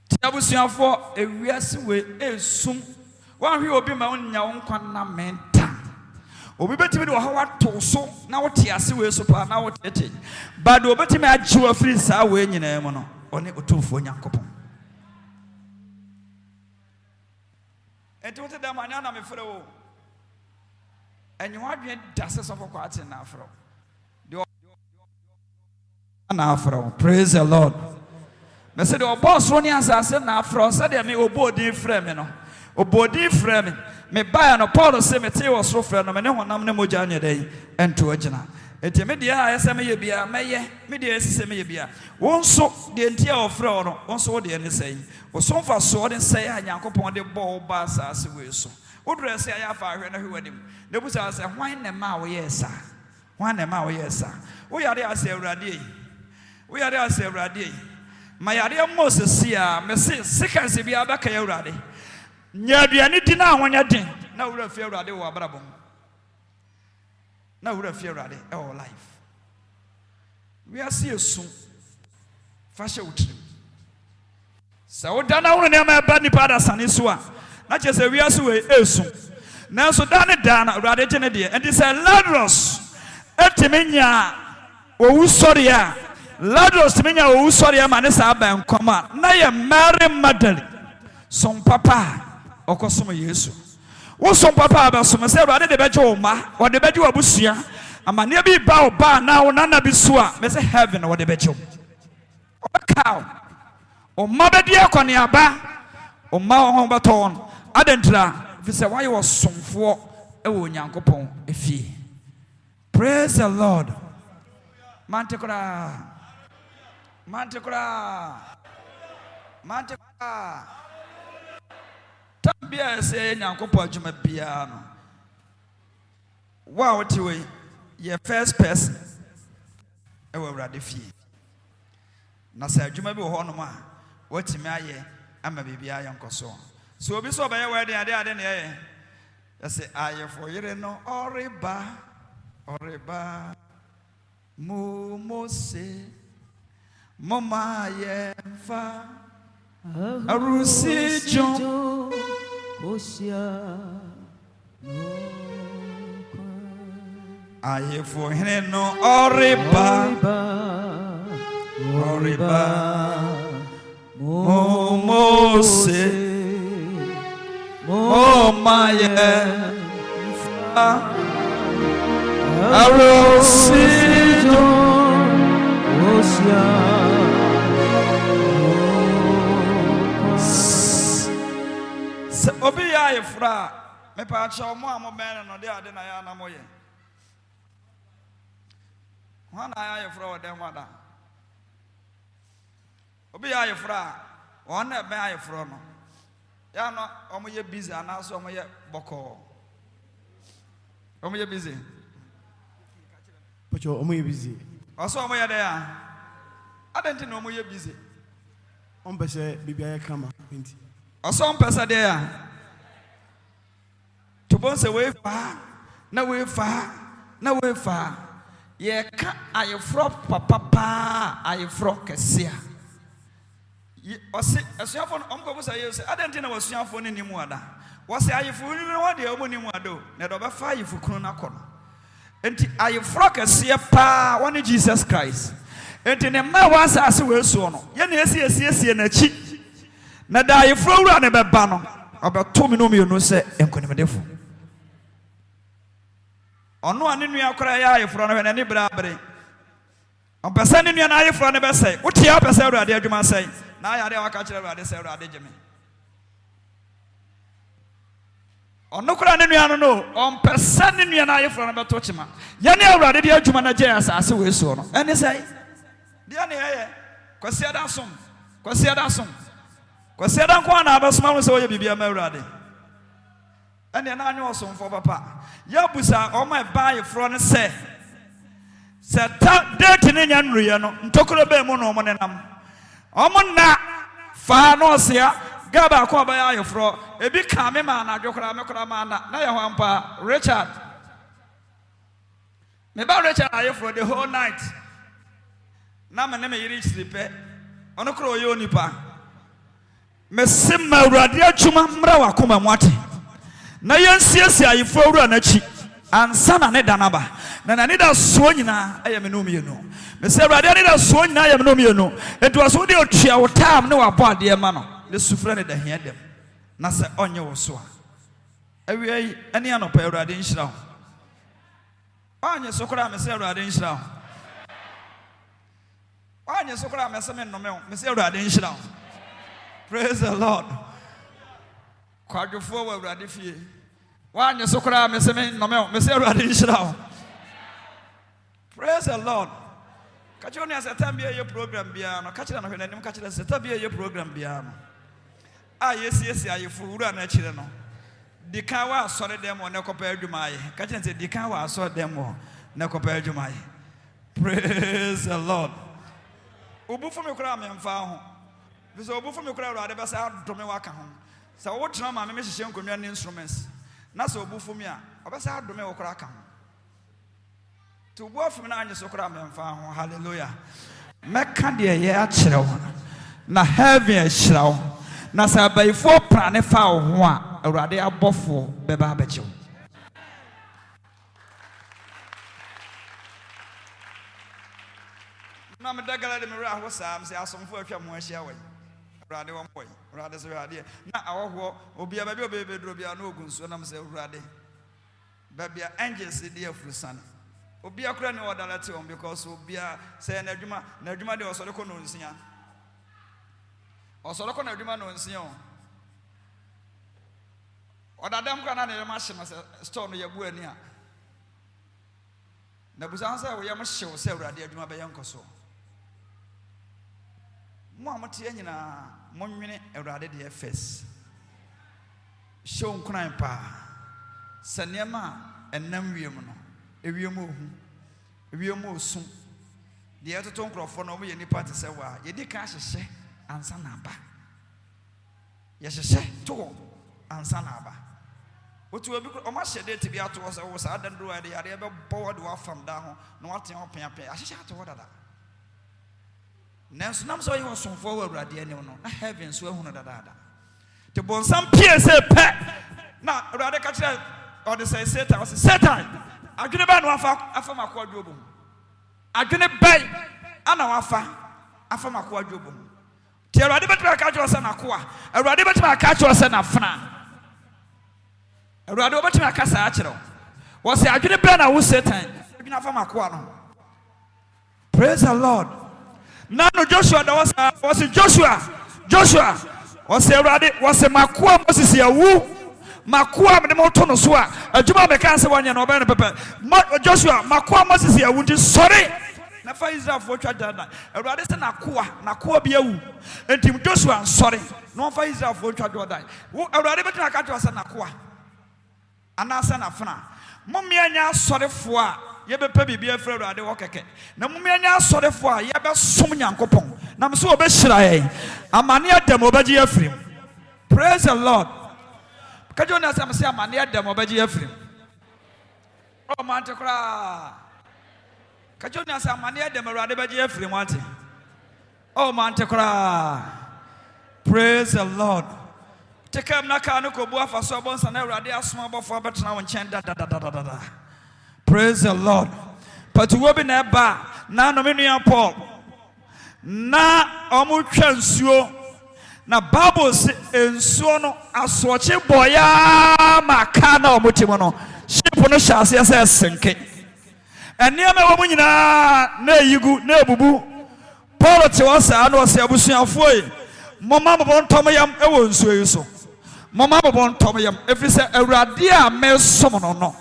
[SPEAKER 1] tiabusuafo wiase we esum wan hwe obi ma onya won kwan na menta obi betimi de wo ha wato so na wo te ase we so pa na wo tete ba de obetimi agye wo free saa we nyina mu no one otumfo nyankopon enti wote da manya na me frɛ wo enyi wadwe dase so for kwate na afro de na afro praise the Lord me say the boss roni asase na afro say de me obodi frɛ me no obodi frɛ me baa no Paul say me te wo so frɛ no me ne honam ne moja anya dai ento agina enti me de a yesa me ye bia meye me de esise me ye bia won so de ntia wo frɛ wo no won so wo de ne sei wo so mfa so de sei a Nyankopɔn de bɔ ba asase we so wo dure sei ya fa ahwe na hwe wadim ne bu say hwan ne ma wo yesa wo yare ase awurade ma yare Moses sia me se sekanse bia ba ka awurade nyaduane di na ahonya den na wura fi awurade wo abrabom na wura fi awurade e wo life we are see esu fashe utrim sa odana wo ne ma ba ni pada sane so a na che se we are we esu na so da ne da na awurade je ne de and say Lazarus etimenya wo usori a Lazarus timenya wo usori a ma ne sa ba nkoma na ye Mary Magdalene son papa okosom Yesu wo som papa ba som se awurade de beje wo ma wo de beje wo busua amane bi ba wo ba na wo nana bi so a me se heaven wo de beje wo cow o ma be dia kwani aba o ma ho beton adentra fi se why wo somfo e wo Nyankopon efie praise the Lord mantekura Tambia say Nyankopɔn adwuma bia no wa wote we ye first person e wo awurade fie na say adwuma bi wo ho no ma watimi aye ama bibia ye nkoso so obi so obaye we ade ne ye say aye for yire no oriba mose mama ye fa arusi John Osia aye for hene no oriba mose mama ye fa arusi John Osia obi ya yefra me pa cha omo amoben no de ade na ya na moye wana ya yefra oden wada obi ya yefra wona be ya yefra no ya no omo ye busy ana so omo ye boko omo ye busy
[SPEAKER 3] Pacho omo ye busy
[SPEAKER 1] oso omo ye de ya adenti no omo ye busy
[SPEAKER 3] on pese bibia ye kama enti
[SPEAKER 1] oso on pese de ya to bon se we fa na we fa ye ka ayefro papa pa ayefro kesia ose asuafo omko bo say say adenti na wasuafo ni nimu ada wose ayefo ni no de obo nimu ado na do be fa ayefo kunu na kono enti ayefro kesia pa woni Jesus Christ enti ne ma wasa ase we so no ye na esie na chi na da ayefro wura ne be ba no obeto mi no mi no se enkonimdefo ono ane nua kora ya ayefro no hwe ne brabre on pesa ne nua na ayefro ne be sei wotia pesa awurade adwuma sei na ya de waka kire awurade sei awurade geme ono kora ne nua no on pesa ne nua na ayefro no be to chima ya ne awurade de adwuma na gye asase we so no ene sei dia ne ye kwasi ada som kwa na abasoma no se wo ye bibia ma awurade ene na anyo osomfo papa ya busa o my buy from say ta date ne nya nruye no ntokoro be mu no mo ne nam o mo na fa no sia gaba ko ba ya yefro ebi ka me ma na dwokora me kora ma na ye hwampa Richard me ba Richard ayefro the whole night na me ne me yiri chiripe ono kro yo nipa me simma urade adwuma mra wa koma mu ate na yensiesi ayefo wura na chi ansa na ne danaba na ne da so nyina ayem no mienu me se urade ne da so nyina ayem no mienu ento so de otua wo tam ne wa bo ade ma no ne sufra ne da hia dem na se onye wo so a awie ene anopa urade nhira ho anye sokora me se urade nhira ho anye sokora me se me no me se urade nhira ho. Praise the Lord. Kwadwofo wa urade fie wanye sokora me se me no me se urade nhira ho. Praise the Lord. Kacho ne aseta bia ye program bia no kacho na hwenanim kacho aseta bia ye program bia no yesi ayefo wura na kire no dika wa asore dem ne kopa adwuma aye kacho nse dika wa asore dem ne kopa adwuma aye. Praise the Lord. Obufu me kura me mfa ho biso obufu me kura urade besa adome waka ho sa wo tena ma me hihye nkonwa ne instruments na sa obufu me a obesa adome wo kura ka ho to obufu me na anye so kura me mfa ho. Hallelujah. Meka de ye a kire wo na heaven a kire wo na sa baifo pra ne fa wo ho a urade abofo beba abeche wo. Na me dagala de me ra ho sam se asomfo atwa mo ahia wo urade wo moy urade so urade na awoho obi aba bi obebedro bia na ogunso na me se urade babia angels de afrusan obi akura ne odalate on because obi say na adwuma de osole ko no nsia osole ko na adwuma no nsia odadam kwa na ne ma hye se store no yabu ani a na busan say wo yam hyew se urade adwuma be yankoso mo amate nyina monwene awurade de first show nkran pa sanema enam wiem no ewiem ohu ewiem osu de etoto nkrofo no mo ye nipa te se wa ye di ka hyehye ansa na aba ye hyehye to ansa na aba otu obi o ma hye date bi ato se wo sa adandro ade yade be bowo de wa fam da ho no waten open a hyehye ato dada nanso nam so you son forward urade ani no na heaven so ehunu dada te bonsam pie se pe na urade ka kire o de say Satan was Satan adwene ba no afa makwa dwobo adwene bai ana wafa afa makwa dwobo te urade betima ka kire se na koa urade betima ka kire se na fana urade betima ka sa kire wo se adwene ba na wo Satan adwene afa makwa no. Praise the Lord. Nano Joshua was Joshua was Erade was a Makua Moses ya wu makoa me mo to no so a adwuma me kan se wanya no oba no pepe Joshua makoa Moses ya wundi sorry na fa Israel fo twa dada Awurade se nakoa bi awu enti Joshua sorry no fa Israel fo twa dada Awurade betina ka to se nakoa anasa na fana momia nya sorefo a yebepa bibia fra Awurade wo keke na momia nya sorefo a yebe som Nyankopon na me so obehira yen amane adam obagye afrim. Praise the Lord. Kajo na sam se amane adam obagye afrim. O man te kra kajo na sam amane adam Awurade bagye afrim wante. O man te kra. Praise the Lord. Tekam na ka no ko bu afa so bonsa na Awurade asoma bofo betena won chen da. Praise the Lord. But wo bi na ba na no menua Paul na omutwa nsuo na Bible se nsuo no asoche boya maka na omutimo no ship no hyase ase senke eniama wo nyina na yigu na ebubu Paul te wasa na wasa abusuafo yi mama bobon tomoyam ewo nsuo yi so mama bobon tomoyam efise Awurade a mesom no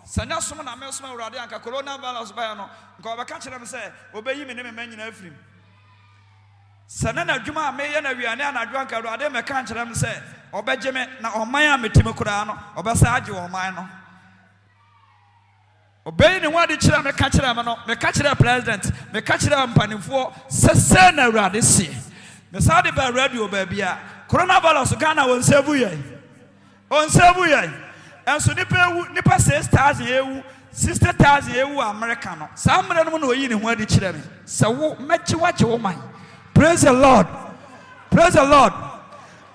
[SPEAKER 1] sanya som na mesom Awurade anka corona virus ba no nka obeka kire me se obeyi me ne me manyina afrim sana na dwuma meye na wiane anadwo anka Awurade me ka kire me se obegye me na oman a metime kura no obesa age oman no obeyi ne wade kire me ka kire me no me ka kire president me ka kire mpanimfo sese na Awurade se me sa de ba radio ba bia coronavirus Ghana won save ye on save ye enso nipa 6,000 ewu 60,000 ewu America no sa mre no na oyi ne ho adi kire me se wo mechi waje wo man. Praise the Lord. Praise the Lord.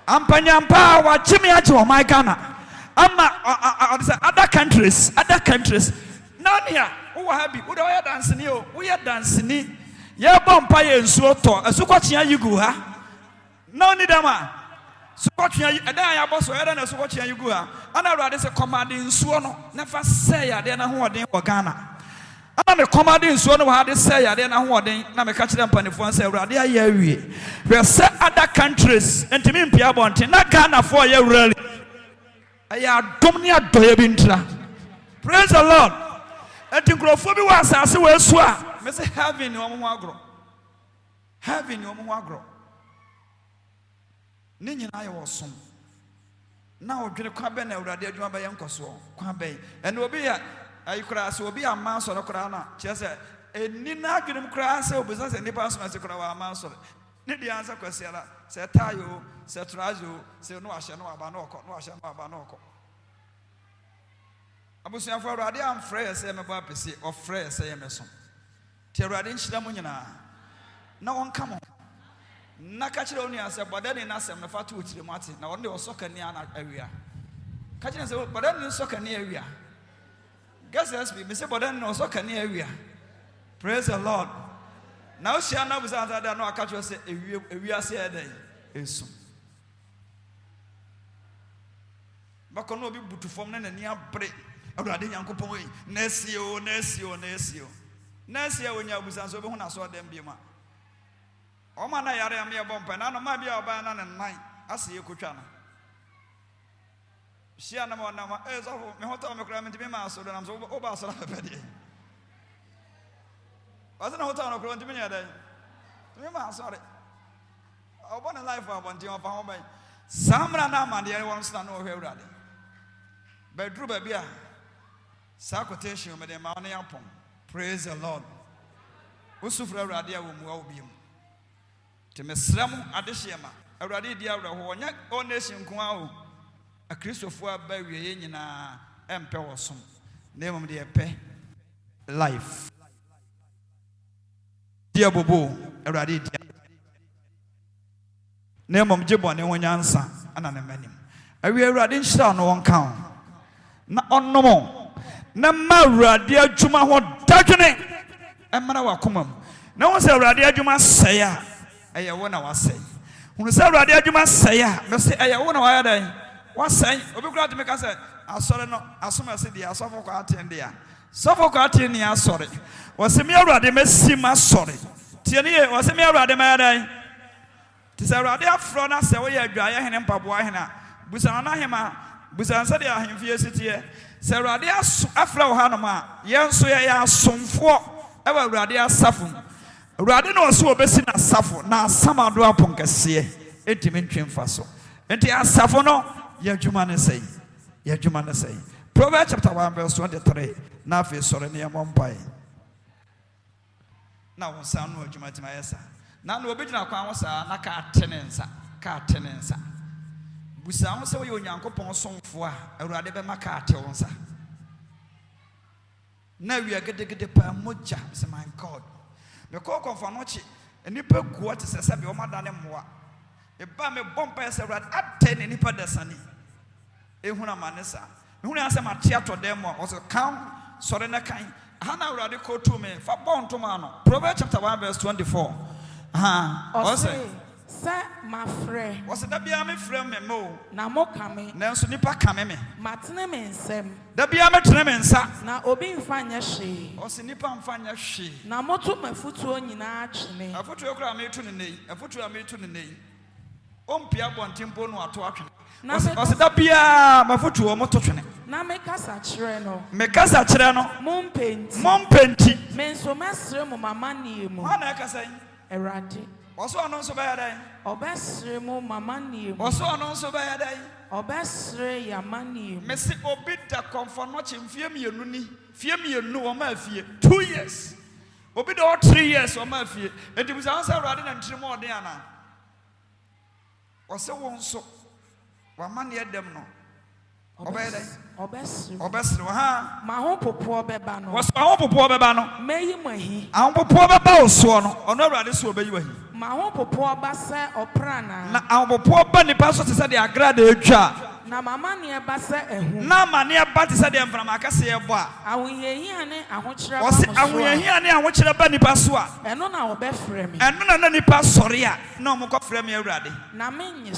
[SPEAKER 1] Ampanyampa wa chimi aje wo man Ghana ama other countries nania wo habi wo da wo dance ni o wo dance ni ye bompa ye nsuo to asukwatia yigu ha no ni dama sukwatia eda ya boso eda na sukwatia yigu ha ana Awurade se command nsuo no na fa say ya de na ho oden wo Ghana ana me command nsuo no ha de say ya de na ho oden na me ka kire mpanifo say Awurade aye awie we say other countries entimi mpia bonte na Ghana for ye really aya dom ni adoye bi ntra. Praise the Lord. Enti nkrofo bi wa asase we su a me say heaven o mo agro heaven o mo agro ni nyina ye wosom na odwene kwa be na Awurade adwuma ba ye nkoso kwa be ene obi ya ayikura se obi ama so no kura na che se eni na adwene kura se obuza se nipa so se kura wa ama so ni di ansa kwasiara se tayo se trajo se no ahye no aba no okọ no ahye no aba no okọ abusuafo Awurade am frɛ se me ba pese of frɛ se ye meso ti Awurade nhyira mo nyina na wonka mo na ka kire onu ase bodani na asem na fatu otire mo ate na wonde osokani ana awia ka kire se bodani osokani awia guess SB me se bodani osokani awia. Praise the Lord. Now she na buza ada no aka kire se awia se edan esu bako no obi butu fom na nani abre Awurade Nyankopon yi nesio onya buza so be hu na so dem bi ma o ma na yare am ye bompa na no ma bia oba na ne nan ase ye kotwa no shia na mo na ma so me hoto me kura me ntimi ma so do na so oba so na pepe de wasa na hoto na kura ntimi nya dai me ma so re oba na life abonti ofa ho ban samra na ma de won so na no hwe Awurade bedru ba bia sa quotation me de ma na yapon. Praise the Lord. Usufra Awurade a wo mu a obi mu te mesram adehema Awurade di awra ho nya o nation ko a o a Christopher aba wie nyina empe wosom na emom de epe life dia bobo Awurade dia na emom jebone ho nyansa ana na manim awie Awurade nhyira no won kan na onnom na ma Awurade adwuma ho dadwene emara wakomam na won se Awurade adwuma sey a eye wo na wasey hunu se Awurade adwuma sey a me se eye wo na waya dan wasey obi kura de me ka se asore no asoma se dia asofo kwa atende ya sofo kwa atende ya asore wose me Awurade mesim asore tie ne wose me Awurade ma dan ti se Awurade afro na se wo ye adwaye hene mpaboa hene busa na hema busansa de ahemfie sitie sɛ awurade afra wo hanom a yɛn so yɛ asomfoɔ ɛwɔ awurade asafo awurade na ɔso obesi na asafo na asamado aponkɛseɛ ɛntimi ntwe mfa so enti asafo no yɛ adwuma ne sɛi Proverbs chapter 1 verse 23 na afei sɔre ne yɛmmɔ mpae na wo nsa no adwuma tima yɛ saa na obi gyina kwan ho saa na ka tene nsa busa ho sɛ woyɛ onyankopɔn somfo a awurade bɛma ka ate wo nsa na wia gedegede pa mogya sɛ my God mekɔ kɔmfa no kye nipa guo te sɛ bi ɔma dane mmoa eba me bompa sɛ awurade ate ne nipa dasani ehuna mane sa ehuna sɛ mate atɔdɛ mo ɔsɛ kan sɔre na kan hana awurade kɔ to me fa bɔntoma no Proverbs chapter 1 verse 24 ɔsɛ
[SPEAKER 2] sɛ mafrɛ
[SPEAKER 1] ɔsɛ da bia me frɛ me mo
[SPEAKER 2] na mo kame
[SPEAKER 1] nanso nipa kame me
[SPEAKER 2] matene me nsɛm
[SPEAKER 1] da bia me tene me nsa
[SPEAKER 2] na obi mfa nyɛ hwee
[SPEAKER 1] ɔsɛ nipa mfa nyɛ hwee
[SPEAKER 2] na moto mafutuo nyinaa twene
[SPEAKER 1] afutuo kora me tu ne nei afutuo me tu ne nei ompia bɔntempo no ato atwene ɔsɛ da bia mafutuo mo to twene
[SPEAKER 2] na mekasa kyerɛ no
[SPEAKER 1] mompenti
[SPEAKER 2] me nso mɛsrɛ mo mama nie mu
[SPEAKER 1] ana ɛkasa yi
[SPEAKER 2] Awurade
[SPEAKER 1] ɔso ɔno nso bɛyɛ dɛn
[SPEAKER 2] ɔbɛsrɛ mo mama nie mu
[SPEAKER 1] ɔso ɔno nso bɛyɛ dɛn
[SPEAKER 2] ɔbɛsrɛ yama nie mu
[SPEAKER 1] mesi obi da kɔmfɔ no kye mfie mmienu ni fie mmienu wɔma afie 2 years obi da 3 years wɔma afie enti busa ho sɛ Awurade na ntirim ɔden ana ɔsɛ wo nso wama ne ɛdɛm no ɔbɛyɛ dɛn ɔbɛsrɛ ha
[SPEAKER 2] ma ho popoɔ bɛba no
[SPEAKER 1] wɔsɛ ho popoɔ bɛba no
[SPEAKER 2] meyi mo ahi
[SPEAKER 1] ahom popoɔ bɛba wo soɔ no ɔno Awurade so ɔbɛyi wahi
[SPEAKER 2] ma ho popoɔ ba sɛ ɔprana
[SPEAKER 1] na ahom popoɔ ba nipa so te sɛ de agrada atwa
[SPEAKER 2] na mama ne ba sɛ ehu
[SPEAKER 1] na ma ne ba te sɛ de mframa akɛseɛ bɔ a
[SPEAKER 2] ahoyehia ne ahokyerɛ ba
[SPEAKER 1] ɔsɛ ahoyehia ne ahokyerɛ ba nipa so a
[SPEAKER 2] ɛno na ɔbɛfrɛ me
[SPEAKER 1] ɛno na nipa sɔre a na ɔmo kɔfrɛ me Awurade
[SPEAKER 2] na menye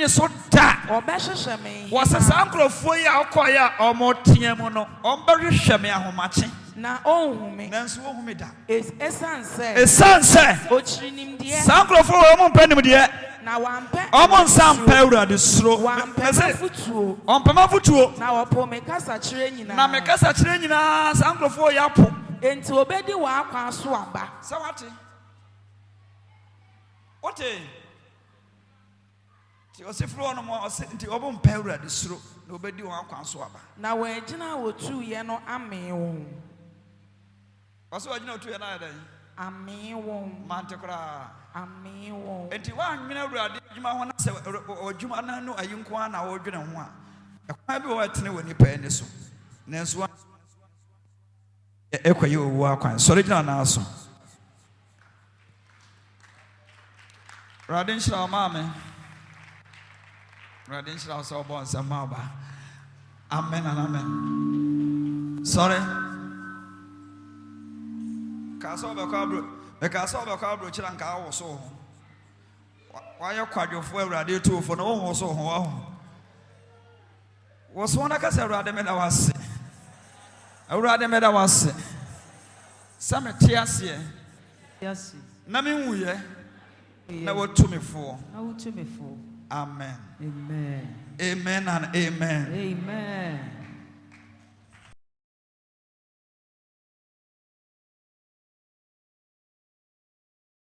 [SPEAKER 2] so
[SPEAKER 1] da
[SPEAKER 2] ɔbɛhyehyɛ me
[SPEAKER 1] wɔsɛ saa nkurɔfoɔ yi a ɔkɔɛ a ɔmo teɛ mu no ɔmbɛhwehwɛ me ahomakye
[SPEAKER 2] na ɔnhu me
[SPEAKER 1] nanso ɔnhu me da
[SPEAKER 2] ɛsiane
[SPEAKER 1] sɛ
[SPEAKER 2] ɔkyiri nimdeɛ
[SPEAKER 1] saa nkurɔfoɔ wɔ ɔmo mpɛ nimdeɛ
[SPEAKER 2] na wampɛ
[SPEAKER 1] ɔmo nsa mpɛ Awurade suro
[SPEAKER 2] ɔmpɛma
[SPEAKER 1] fotuo
[SPEAKER 2] na ɔpo me kasa kyerɛ nyinaa
[SPEAKER 1] na me kasa kyerɛ nyinaa saa nkurɔfoɔ yɛ apo
[SPEAKER 2] enti obɛdi w'akwan so aba
[SPEAKER 1] sɛ wote nti ɔsefiri ɔnom nti ɔbo mpɛ Awurade suro na obɛdi wɔn akwan so aba
[SPEAKER 2] na wɔagyina wɔtuuyɛ no amee wɔn
[SPEAKER 1] ɔsɛ wɔagyina wɔtuuyɛ no ayɛ dɛn
[SPEAKER 2] amee wɔn
[SPEAKER 1] mante koraa
[SPEAKER 2] amee wɔn
[SPEAKER 1] enti woanwene Awurade adwuma ho na sɛ adwuma no no ayi nko a na wɔdwene ho a ɛkwan bi wɔ ɛtene wɔ nipa ani so nanso ɛkɔyɛ owu akwan sɔre gyina naa so Awurade nhyira wo maame Awurade nhyira wo sɛ ɔbɔ nsɛm ma ɔba amen and amen sorry kasa ɔbɛkɔ aburokyerɛ nka awo so ho wayɛ kwadwofo Awurade tuofo na wɔn so ho wɔso na kasa Awurade meda wase Awurade meda wase sɛ mete aseɛ na menwuyɛ na wɔtu me fo amen amen and amen